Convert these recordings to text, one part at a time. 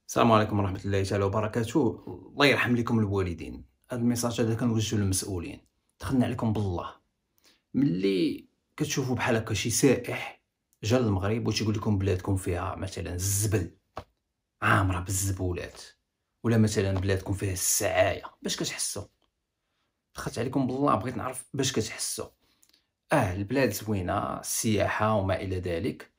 السلام عليكم ورحمة الله تعالى وبركاته. الله يرحم لكم الوالدين. هذا الميساج هذا كنوجهو للمسؤولين. دخلنا عليكم بالله. ملي كتشوفوا بحال هكا شي سائح جا للمغرب وتيقول لكم بلادكم فيها مثلا الزبل عامرة بالزبولات، ولا مثلا بلادكم فيها السعاية، باش كتحسوا؟ دخلت عليكم بالله بغيت نعرف باش كتحسوا. البلاد زوينة، السياحة وما إلى ذلك،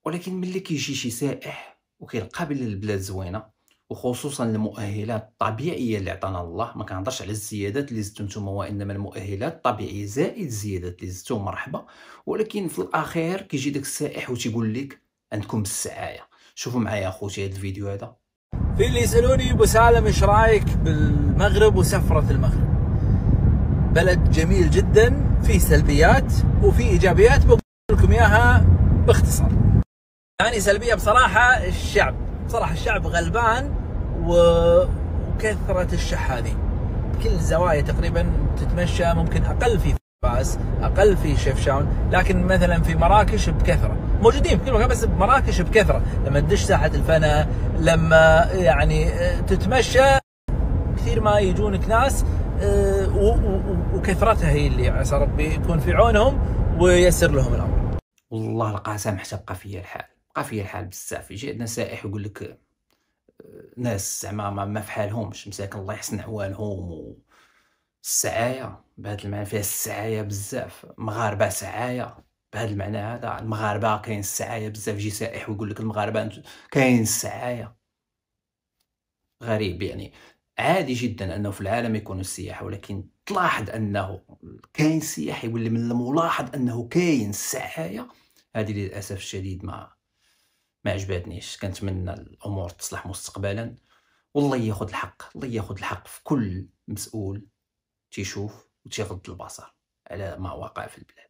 ولكن ملي كيجي شي سائح وكيلقى بلي البلاد زوينة، وخصوصا المؤهلات الطبيعية اللي عطانا الله، ما كنهضرش على الزيادات اللي زدتو نتوما، وانما المؤهلات الطبيعية زائد الزيادات اللي زدتو مرحبا. ولكن في الاخير كيجي داك السائح وتيقول لك عندكم السعاية. شوفوا معايا اخوتي هذا الفيديو هذا. في اللي يسألوني ابو سالم ايش رايك بالمغرب وسفرة المغرب؟ بلد جميل جدا، فيه سلبيات وفيه ايجابيات، بقول لكم اياها باختصار. يعني سلبية بصراحة الشعب غلبان وكثرة الشحاذين بكل الزوايا تقريبا. تتمشى ممكن اقل في فاس، اقل في شفشاون، لكن مثلا في مراكش بكثرة موجودين في كل مكان، بس بمراكش بكثرة. لما تدش ساحة الفنا، لما يعني تتمشى كثير ما يجونك ناس، وكثرتها هي اللي عسى ربي يكون في عونهم وييسر لهم الامر. والله القسم حتى بقى فيا الحال، بقى فيا الحال بزاف. يجي عندنا سائح ويقول لك ناس زعما ما في حالهمش، مساكن الله يحسن احوالهم. السعاية بهذا المعنى، فيها السعاية بزاف، مغاربة سعاية بهذا المعنى هذا. المغاربة كاين السعاية بزاف، يجي سائح ويقول لك المغاربة كاين السعاية. غريب يعني. عادي جدا انه في العالم يكون السياحة، ولكن تلاحظ انه كاين السياح يولي من الملاحظ انه كاين السعاية. هذه للاسف الشديد ما عجبتنيش. كنتمنى الامور تصلح مستقبلا، والله ياخذ الحق، الله ياخذ الحق في كل مسؤول تيشوف وتيغض البصر على ما وقع في البلاد.